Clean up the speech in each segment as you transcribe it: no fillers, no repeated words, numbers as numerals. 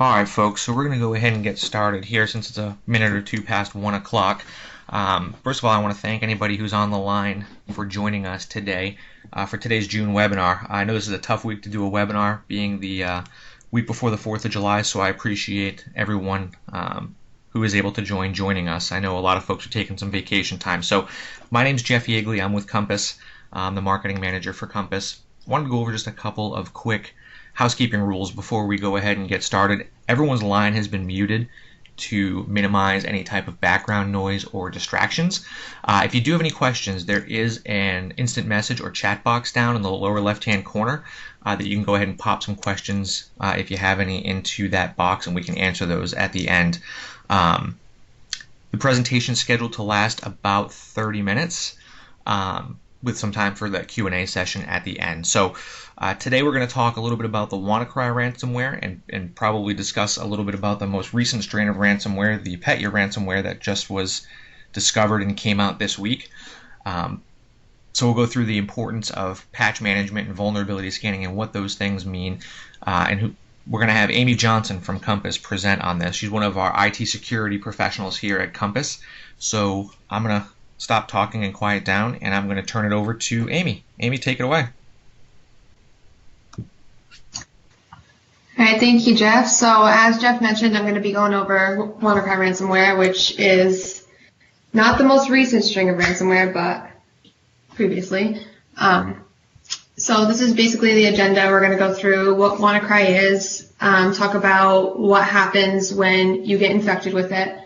Alright folks, so we're going to go ahead and get started here since it's a minute or two past 1 o'clock. First of all, I want to thank anybody who's on the line for joining us today for today's June webinar. I know this is a tough week to do a webinar, being the week before the 4th of July, so I appreciate everyone who is able to joining us. I know a lot of folks are taking some vacation time. So my name's Jeff Yeagley. I'm with Compass. I'm the marketing manager for Compass. I wanted to go over just a couple of quick housekeeping rules before we go ahead and get started. Everyone's line has been muted to minimize any type of background noise or distractions. If you do have any questions, there is an instant message or chat box down in the lower left-hand corner that you can go ahead and pop some questions if you have any into that box, and we can answer those at the end. The presentation is scheduled to last about 30 minutes. With some time for the Q&A session at the end. So today we're going to talk a little bit about the WannaCry ransomware and probably discuss a little bit about the most recent strain of ransomware, the Petya ransomware that just was discovered and came out this week. So we'll go through the importance of patch management and vulnerability scanning and what those things mean. We're going to have Amy Johnson from Compass present on this. She's one of our IT security professionals here at Compass. So I'm going to stop talking and quiet down, and I'm going to turn it over to Amy. Amy, take it away. All right, thank you, Jeff. So as Jeff mentioned, I'm going to be going over WannaCry Ransomware, which is not the most recent string of ransomware, but previously. So this is basically the agenda. We're going to go through what WannaCry is, talk about what happens when you get infected with it,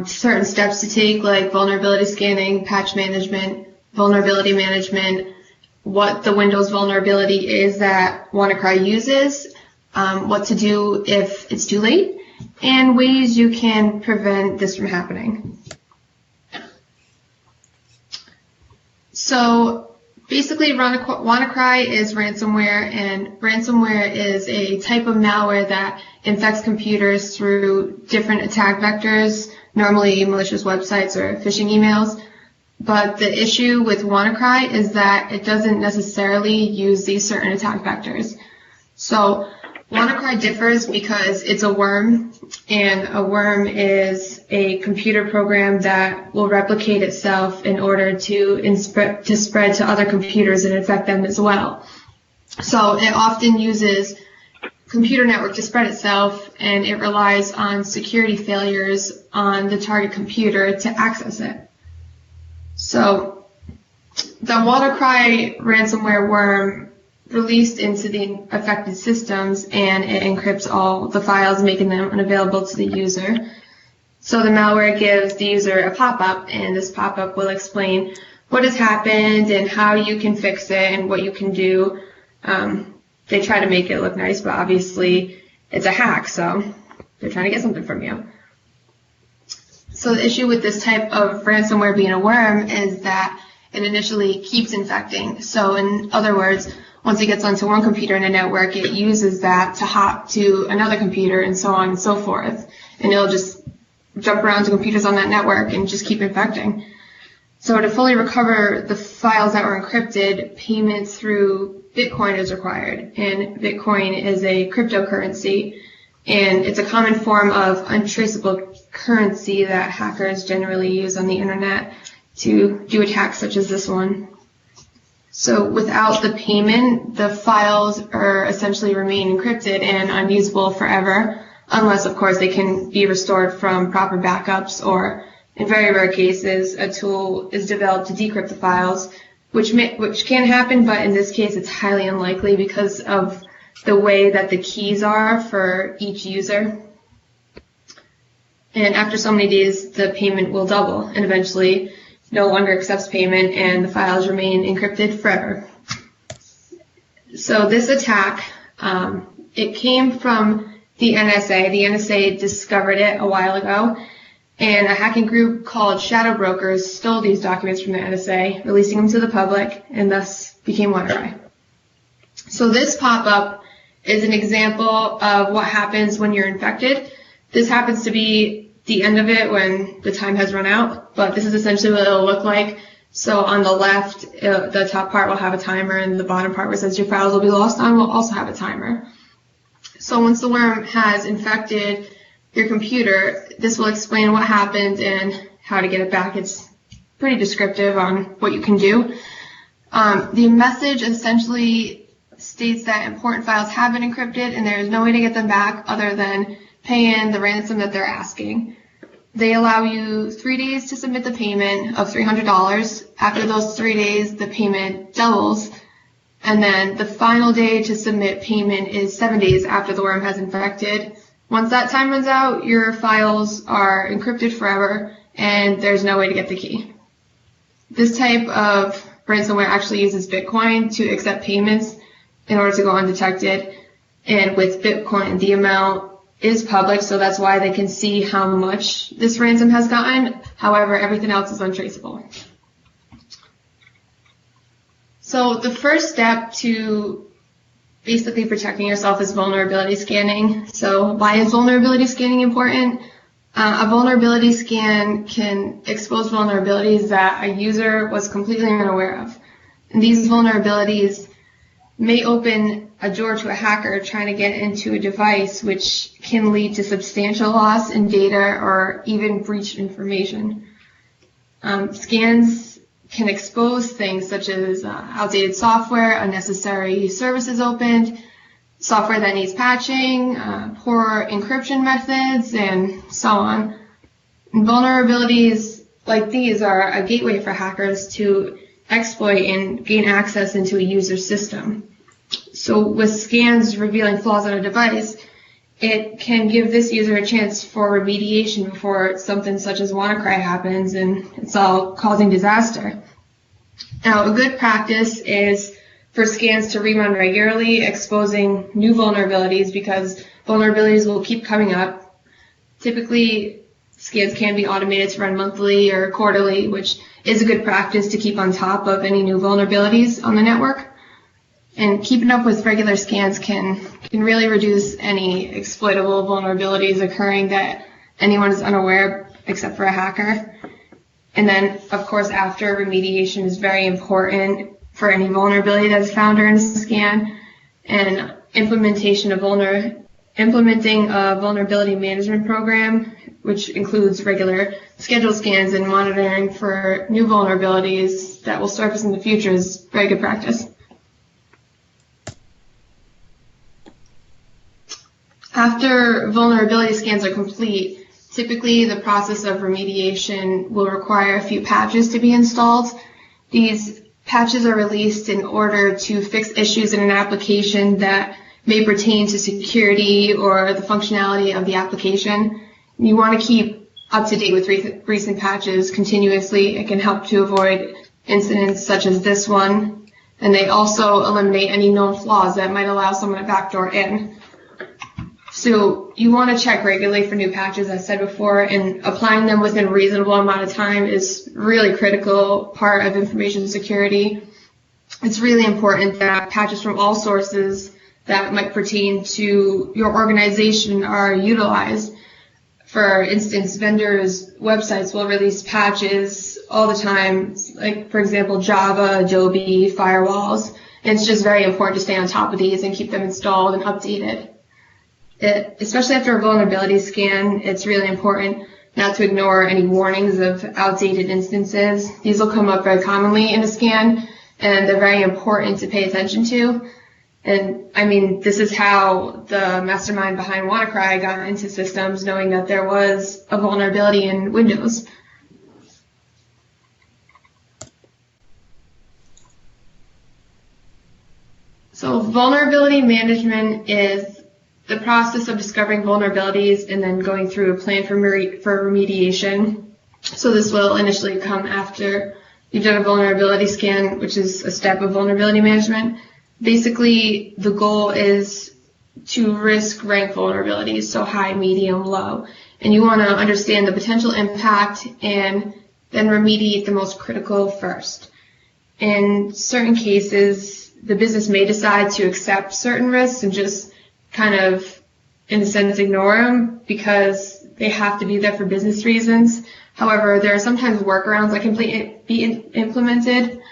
certain steps to take like vulnerability scanning, patch management, vulnerability management, what the Windows vulnerability is that WannaCry uses, what to do if it's too late, and ways you can prevent this from happening. So basically WannaCry is ransomware, and ransomware is a type of malware that infects computers through different attack vectors, normally malicious websites or phishing emails. But the issue with WannaCry is that it doesn't necessarily use these certain attack vectors. So WannaCry differs because it's a worm, and a worm is a computer program that will replicate itself in order to spread to other computers and infect them as well. So it often uses computer network to spread itself, and it relies on security failures on the target computer to access it. So the WannaCry ransomware worm released into the affected systems, and it encrypts all the files, making them unavailable to the user. So the malware gives the user a pop-up, and this pop-up will explain what has happened and how you can fix it and what you can do. They try to make it look nice, but obviously it's a hack, so they're trying to get something from you. So the issue with this type of ransomware being a worm is that it initially keeps infecting. So in other words, once it gets onto one computer in a network, it uses that to hop to another computer and so on and so forth. And it'll just jump around to computers on that network and just keep infecting. So to fully recover the files that were encrypted, payment through Bitcoin is required, and Bitcoin is a cryptocurrency, and it's a common form of untraceable currency that hackers generally use on the internet to do attacks such as this one. So without the payment, the files are essentially remain encrypted and unusable forever, unless of course they can be restored from proper backups, or in very rare cases a tool is developed to decrypt the files, which can happen, but in this case it's highly unlikely because of the way that the keys are for each user. And after so many days, the payment will double and eventually no longer accepts payment, and the files remain encrypted forever. So this attack, it came from the NSA. The NSA discovered it a while ago, and a hacking group called Shadow Brokers stole these documents from the NSA, releasing them to the public, and thus became WannaCry. So this pop-up is an example of what happens when you're infected. This happens to be the end of it when the time has run out, but this is essentially what it'll look like. So on the left, the top part will have a timer, and the bottom part where it says your files will be lost on will also have a timer. So once the worm has infected your computer, this will explain what happened and how to get it back. It's pretty descriptive on what you can do. The message essentially states that important files have been encrypted and there is no way to get them back other than paying the ransom that they're asking. They allow you 3 days to submit the payment of $300. After those 3 days, the payment doubles. And then the final day to submit payment is 7 days after the worm has infected. Once that time runs out, your files are encrypted forever and there's no way to get the key. This type of ransomware actually uses Bitcoin to accept payments in order to go undetected. And with Bitcoin, the amount is public, so that's why they can see how much this ransom has gotten. However, everything else is untraceable. So the first step to basically protecting yourself is vulnerability scanning. So why is vulnerability scanning important? A vulnerability scan can expose vulnerabilities that a user was completely unaware of. And these vulnerabilities may open a door to a hacker trying to get into a device, which can lead to substantial loss in data or even breached information. Scans can expose things such as outdated software, unnecessary services opened, software that needs patching, poor encryption methods, and so on. And vulnerabilities like these are a gateway for hackers to exploit and gain access into a user's system. So with scans revealing flaws on a device, it can give this user a chance for remediation before something such as WannaCry happens and it's all causing disaster. Now, a good practice is for scans to rerun regularly, exposing new vulnerabilities because vulnerabilities will keep coming up. Typically, scans can be automated to run monthly or quarterly, which is a good practice to keep on top of any new vulnerabilities on the network. And keeping up with regular scans can really reduce any exploitable vulnerabilities occurring that anyone is unaware except for a hacker. And then, of course, after remediation is very important for any vulnerability that is found during a scan, and implementing a vulnerability management program, which includes regular scheduled scans and monitoring for new vulnerabilities that will surface in the future, is very good practice. After vulnerability scans are complete, typically the process of remediation will require a few patches to be installed. These patches are released in order to fix issues in an application that may pertain to security or the functionality of the application. You want to keep up to date with recent patches continuously. It can help to avoid incidents such as this one, and they also eliminate any known flaws that might allow someone to backdoor in. So you want to check regularly for new patches, as I said before, and applying them within a reasonable amount of time is really critical part of information security. It's really important that patches from all sources that might pertain to your organization are utilized. For instance, vendors' websites will release patches all the time, like, for example, Java, Adobe, firewalls. And it's just very important to stay on top of these and keep them installed and updated. Especially after a vulnerability scan, it's really important not to ignore any warnings of outdated instances. These will come up very commonly in a scan, and they're very important to pay attention to. And I mean, this is how the mastermind behind WannaCry got into systems, knowing that there was a vulnerability in Windows. So vulnerability management is the process of discovering vulnerabilities and then going through a plan for remediation. So this will initially come after you've done a vulnerability scan, which is a step of vulnerability management. Basically, the goal is to risk rank vulnerabilities, so high, medium, low. And you want to understand the potential impact and then remediate the most critical first. In certain cases, the business may decide to accept certain risks and just kind of, in a sense, ignore them because they have to be there for business reasons. However, there are sometimes workarounds that can be implemented.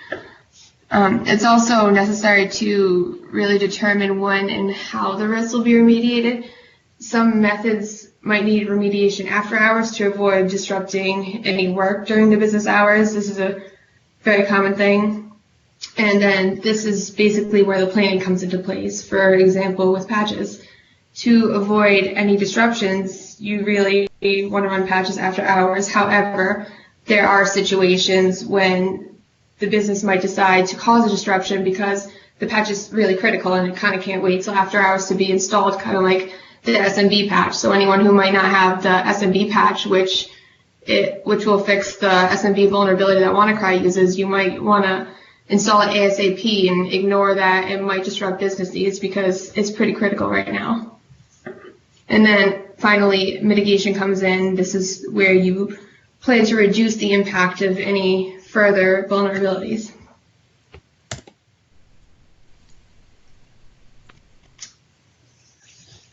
It's also necessary to really determine when and how the risk will be remediated. Some methods might need remediation after hours to avoid disrupting any work during the business hours. This is a very common thing. And then this is basically where the planning comes into place. For example, with patches. To avoid any disruptions, you really want to run patches after hours. However, there are situations when the business might decide to cause a disruption because the patch is really critical and it kind of can't wait till after hours to be installed, kind of like the SMB patch. So anyone who might not have the SMB patch, which will fix the SMB vulnerability that WannaCry uses, you might want to install it ASAP and ignore that it might disrupt business needs because it's pretty critical right now. And then finally, mitigation comes in. This is where you plan to reduce the impact of any further vulnerabilities.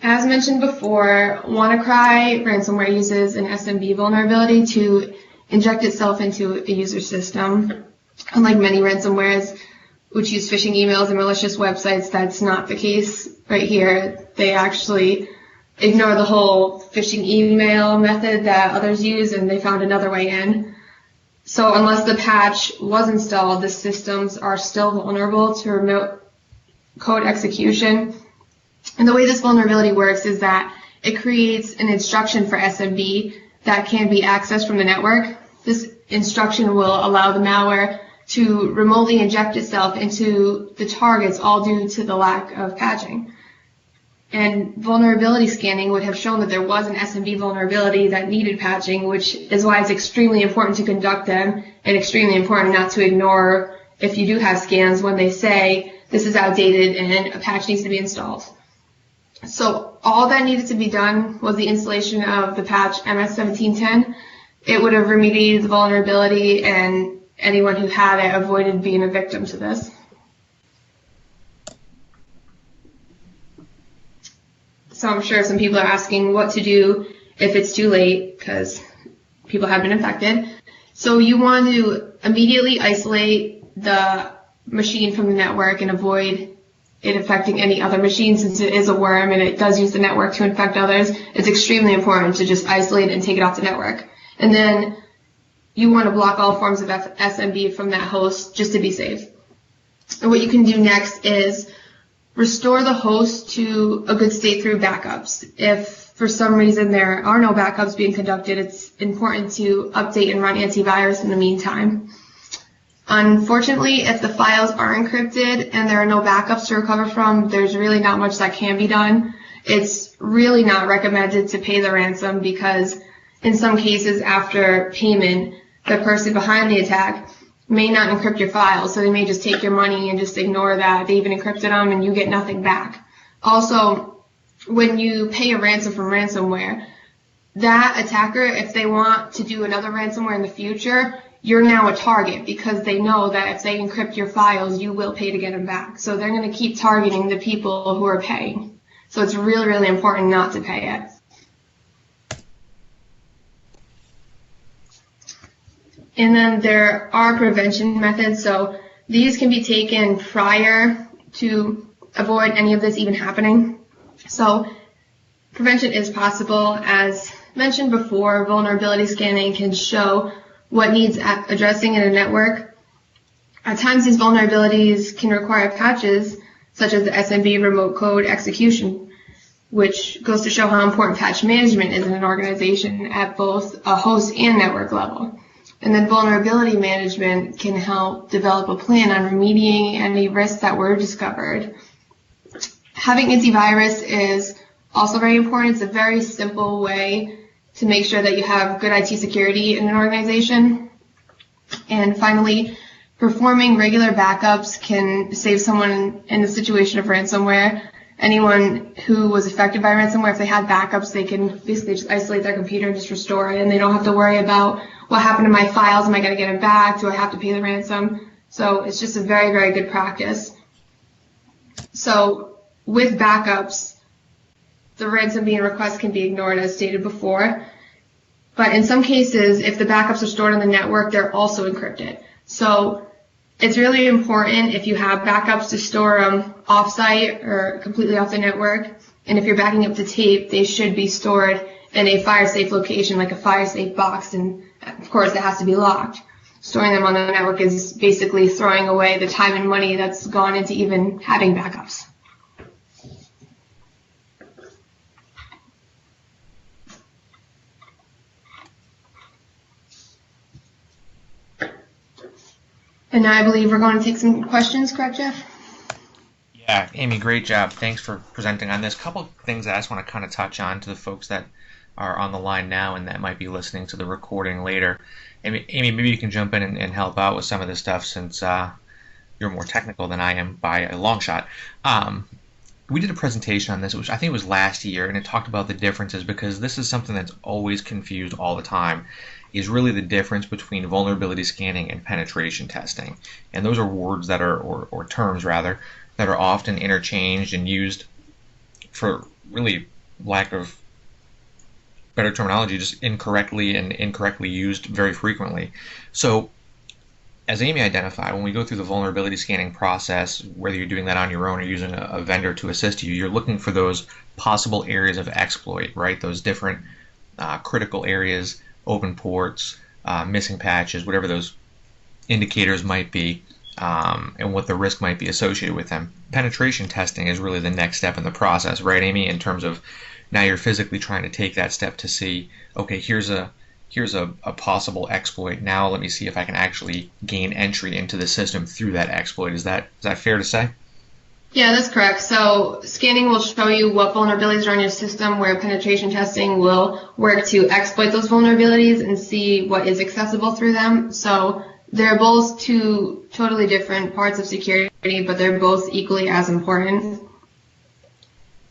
As mentioned before, WannaCry Ransomware uses an SMB vulnerability to inject itself into a user system. Unlike many ransomwares, which use phishing emails and malicious websites, that's not the case right here. They actually ignore the whole phishing email method that others use, and they found another way in. So unless the patch was installed, the systems are still vulnerable to remote code execution. And the way this vulnerability works is that it creates an instruction for SMB that can be accessed from the network. This instruction will allow the malware to remotely inject itself into the targets, all due to the lack of patching. And vulnerability scanning would have shown that there was an SMB vulnerability that needed patching, which is why it's extremely important to conduct them and extremely important not to ignore if you do have scans when they say this is outdated and a patch needs to be installed. So all that needed to be done was the installation of the patch MS-1710. It would have remediated the vulnerability, and anyone who had it avoided being a victim to this. So I'm sure some people are asking what to do if it's too late because people have been infected. So you want to immediately isolate the machine from the network and avoid it affecting any other machine, since it is a worm and it does use the network to infect others. It's extremely important to just isolate it and take it off the network. And then you want to block all forms of SMB from that host just to be safe. And what you can do next is restore the host to a good state through backups. If for some reason there are no backups being conducted, it's important to update and run antivirus in the meantime. Unfortunately, if the files are encrypted and there are no backups to recover from, there's really not much that can be done. It's really not recommended to pay the ransom because in some cases after payment, the person behind the attack may not encrypt your files, so they may just take your money and just ignore that they even encrypted them and you get nothing back. Also, when you pay a ransom from ransomware, that attacker, if they want to do another ransomware in the future, you're now a target because they know that if they encrypt your files, you will pay to get them back. So they're going to keep targeting the people who are paying. So it's really, really important not to pay it. And then there are prevention methods. So these can be taken prior to avoid any of this even happening. So prevention is possible. As mentioned before, vulnerability scanning can show what needs addressing in a network. At times, these vulnerabilities can require patches, such as the SMB remote code execution, which goes to show how important patch management is in an organization at both a host and network level. And then vulnerability management can help develop a plan on remediating any risks that were discovered. Having antivirus is also very important. It's a very simple way to make sure that you have good IT security in an organization. And finally, performing regular backups can save someone in the situation of ransomware. Anyone who was affected by ransomware, if they had backups, they can basically just isolate their computer and just restore it, and they don't have to worry about what happened to my files. Am I going to get them back? Do I have to pay the ransom? So it's just a very, very good practice. So with backups, the ransom being request can be ignored, as stated before. But in some cases, if the backups are stored on the network, they're also encrypted. So It's really important if you have backups to store them off-site or completely off the network. And if you're backing up to tape, they should be stored in a fire-safe location, like a fire-safe box, and of course it has to be locked. Storing them on the network is basically throwing away the time and money that's gone into even having backups. And now I believe we're going to take some questions, correct, Jeff? Yeah, Amy, great job. Thanks for presenting on this. Couple of things I just want to kind of touch on to the folks that are on the line now and that might be listening to the recording later. Amy, maybe you can jump in and help out with some of this stuff since you're more technical than I am by a long shot. We did a presentation on this, which I think it was last year, and it talked about the differences because this is something that's always confused all the time, is really the difference between vulnerability scanning and penetration testing. And those are words that are, or terms rather, that are often interchanged and used for really lack of better terminology, just incorrectly and incorrectly used very frequently. So as Amy identified, when we go through the vulnerability scanning process, whether you're doing that on your own or using a vendor to assist you, you're looking for those possible areas of exploit, right? Those different critical areas, open ports, missing patches, whatever those indicators might be, and what the risk might be associated with them. Penetration testing is really the next step in the process, right, Amy? In terms of now you're physically trying to take that step to see, okay, here's a possible exploit. Now let me see if I can actually gain entry into the system through that exploit. Is that fair to say? Yeah, that's correct. So scanning will show you what vulnerabilities are in your system, where penetration testing will work to exploit those vulnerabilities and see what is accessible through them. So they're both two totally different parts of security, but they're both equally as important.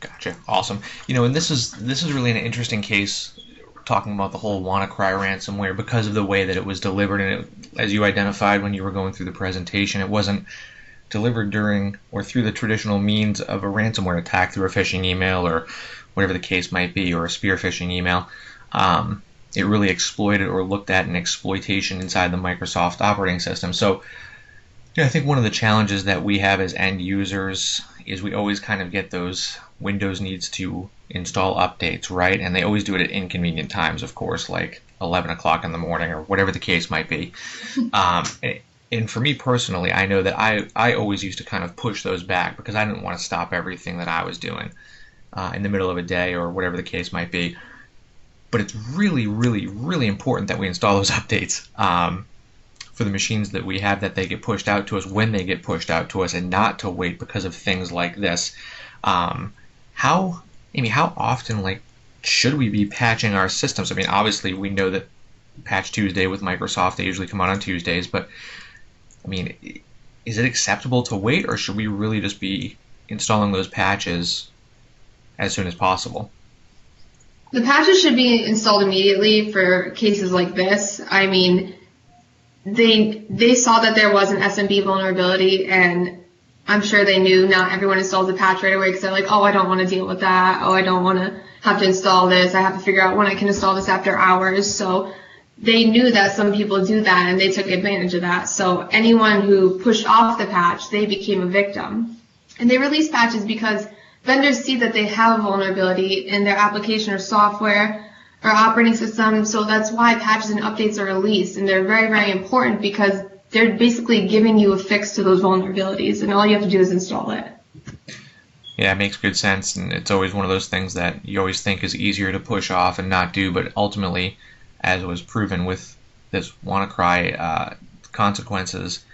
Gotcha. Awesome. And this is really an interesting case, talking about the whole WannaCry ransomware, because of the way that it was delivered. And as you identified when you were going through the presentation, it wasn't delivered during or through the traditional means of a ransomware attack, through a phishing email or whatever the case might be, or a spear phishing email. It really exploited or looked at an exploitation inside the Microsoft operating system. So I think one of the challenges that we have as end users is we always kind of get those Windows needs to install updates, right? And they always do it at inconvenient times, of course, like 11 o'clock in the morning or whatever the case might be. And for me personally, I know that I always used to kind of push those back because I didn't want to stop everything that I was doing in the middle of a day or whatever the case might be. But it's really, really, really important that we install those updates for the machines that we have, that they get pushed out to us when they get pushed out to us, and not to wait because of things like this. How often should we be patching our systems? I mean, obviously we know that Patch Tuesday with Microsoft, they usually come out on Tuesdays, but I mean, is it acceptable to wait, or should we really just be installing those patches as soon as possible? The patches should be installed immediately for cases like this. I mean, they saw that there was an SMB vulnerability, and I'm sure they knew not everyone installs a patch right away because they're like, oh, I don't want to deal with that. Oh, I don't want to have to install this. I have to figure out when I can install this after hours. So they knew that some people do that, and they took advantage of that. So anyone who pushed off the patch, they became a victim. And they release patches because vendors see that they have a vulnerability in their application or software or operating system. So that's why patches and updates are released. And they're very, very important because they're basically giving you a fix to those vulnerabilities, and all you have to do is install it. Yeah, it makes good sense, and it's always one of those things that you always think is easier to push off and not do, but ultimately, as was proven with this WannaCry, consequences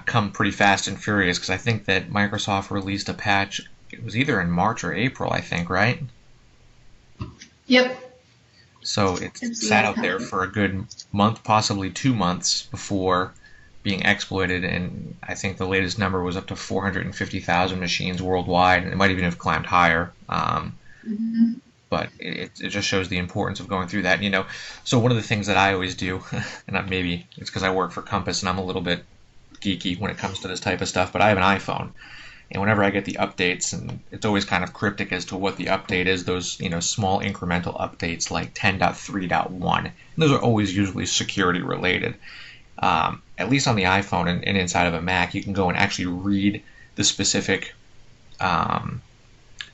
come pretty fast and furious, because I think that Microsoft released a patch, it was either in March or April, I think, right? Yep. So it's sat out there for a good month, possibly 2 months before being exploited, and I think the latest number was up to 450,000 machines worldwide, and it might even have climbed higher. But it just shows the importance of going through that. So one of the things that I always do, and maybe it's because I work for Compass and I'm a little bit geeky when it comes to this type of stuff, but I have an iPhone. And whenever I get the updates, and it's always kind of cryptic as to what the update is, those small incremental updates like 10.3.1, and those are always usually security related. at least on the iPhone and inside of a Mac, you can go and actually read the specific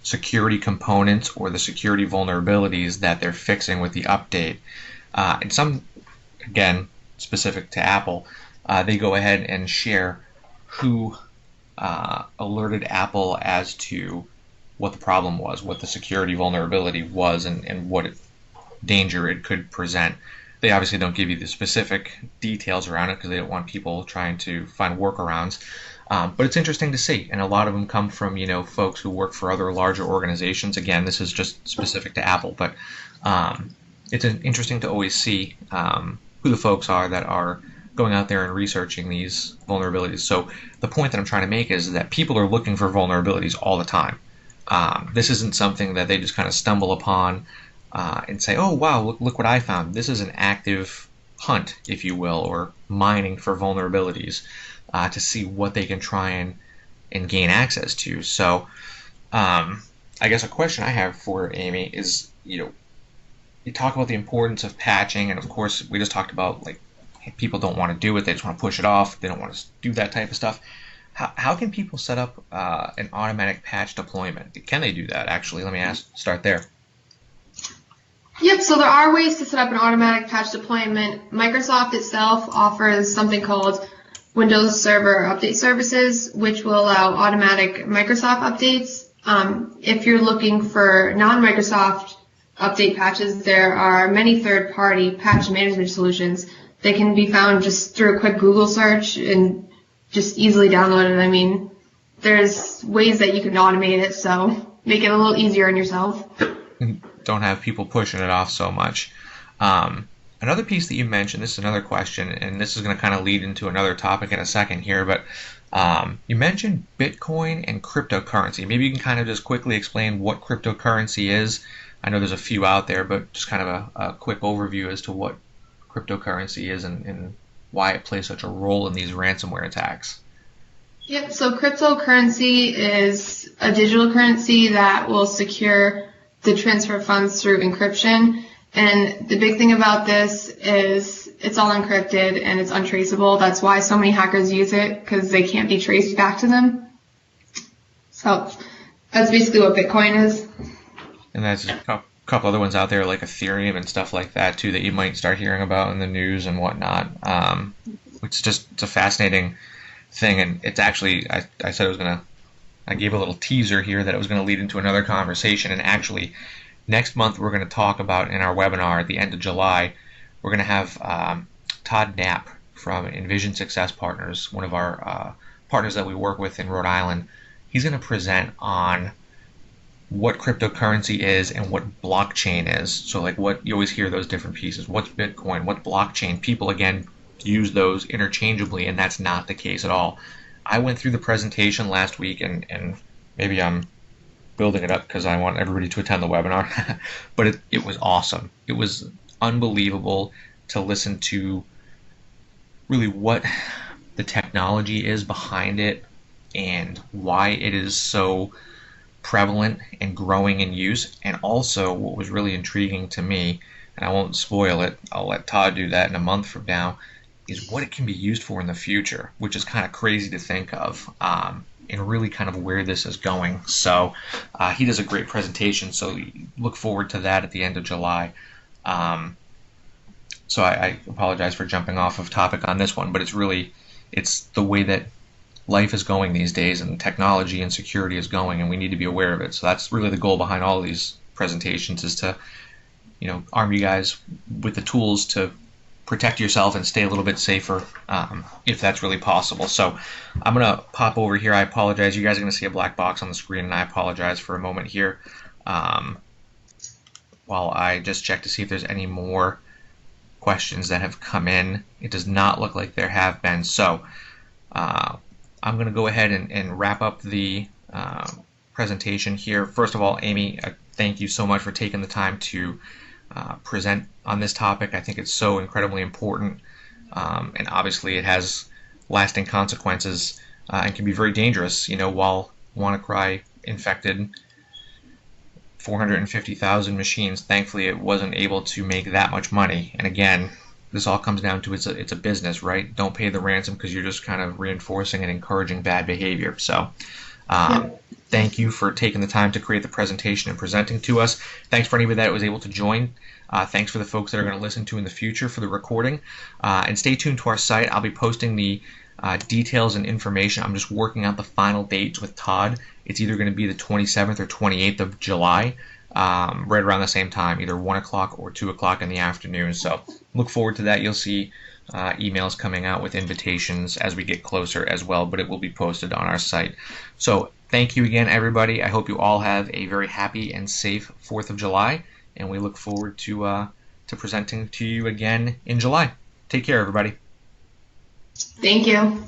security components or the security vulnerabilities that they're fixing with the update. And some, again, specific to Apple, they go ahead and share who alerted Apple as to what the problem was, what the security vulnerability was, and what danger it could present. They obviously don't give you the specific details around it because they don't want people trying to find workarounds. But it's interesting to see, and a lot of them come from folks who work for other larger organizations. Again, this is just specific to Apple, but it's interesting to always see who the folks are that are going out there and researching these vulnerabilities. So the point that I'm trying to make is that people are looking for vulnerabilities all the time. This isn't something that they just kind of stumble upon and say, oh, wow, look what I found. This is an active hunt, if you will, or mining for vulnerabilities to see what they can try and gain access to. So I guess a question I have for Amy is, you talk about the importance of patching, and of course we just talked about people don't want to do it, they just want to push it off, they don't want to do that type of stuff. How can people set up an automatic patch deployment? Can they do that, actually? Let me start there. Yep, so there are ways to set up an automatic patch deployment. Microsoft itself offers something called Windows Server Update Services, which will allow automatic Microsoft updates. If you're looking for non-Microsoft update patches, there are many third-party patch management solutions. They can be found just through a quick Google search and just easily downloaded. I mean, there's ways that you can automate it, so make it a little easier on yourself. Don't have people pushing it off so much. Another piece that you mentioned, this is another question, and this is going to kind of lead into another topic in a second here, but you mentioned Bitcoin and cryptocurrency. Maybe you can kind of just quickly explain what cryptocurrency is. I know there's a few out there, but just kind of a quick overview as to what cryptocurrency is and why it plays such a role in these ransomware attacks. Yep, so cryptocurrency is a digital currency that will secure the transfer of funds through encryption. And the big thing about this is it's all encrypted and it's untraceable. That's why so many hackers use it, because they can't be traced back to them. So that's basically what Bitcoin is. And that's a couple other ones out there like Ethereum and stuff like that too that you might start hearing about in the news and whatnot. It's a fascinating thing, and it's actually I said I gave a little teaser here that it was going to lead into another conversation, and actually next month we're going to talk about in our webinar at the end of July, we're going to have Todd Knapp from Envision Success Partners, one of our partners that we work with in Rhode Island. He's going to present on what cryptocurrency is and what blockchain is. So what you always hear those different pieces. What's Bitcoin? What's blockchain? People, again, use those interchangeably, and that's not the case at all. I went through the presentation last week, and maybe I'm building it up because I want everybody to attend the webinar, but it was awesome. It was unbelievable to listen to really what the technology is behind it and why it is so prevalent and growing in use. And also what was really intriguing to me, and I won't spoil it, I'll let Todd do that in a month from now, is what it can be used for in the future, which is kind of crazy to think of, and really kind of where this is going. So he does a great presentation, so look forward to that at the end of July. So I apologize for jumping off of topic on this one, but it's the way that life is going these days, and technology and security is going, and we need to be aware of it. So that's really the goal behind all of these presentations, is to arm you guys with the tools to protect yourself and stay a little bit safer, if that's really possible. So I'm going to pop over here. I apologize. You guys are going to see a black box on the screen, and I apologize for a moment here while I just check to see if there's any more questions that have come in. It does not look like there have been. So I'm going to go ahead and wrap up the presentation here. First of all, Amy, thank you so much for taking the time to present on this topic. I think it's so incredibly important, and obviously it has lasting consequences and can be very dangerous. While WannaCry infected 450,000 machines, thankfully it wasn't able to make that much money. And again, this all comes down to it's a business, right? Don't pay the ransom because you're just kind of reinforcing and encouraging bad behavior. So thank you for taking the time to create the presentation and presenting to us. Thanks for anybody that was able to join. Thanks for the folks that are going to listen to in the future for the recording. And stay tuned to our site. I'll be posting the details and information. I'm just working out the final dates with Todd. It's either going to be the 27th or 28th of July, right around the same time, either 1 o'clock or 2 o'clock in the afternoon. So look forward to that. You'll see emails coming out with invitations as we get closer as well, but it will be posted on our site. So thank you again, everybody. I hope you all have a very happy and safe 4th of July, and we look forward to presenting to you again in July. Take care, everybody. Thank you.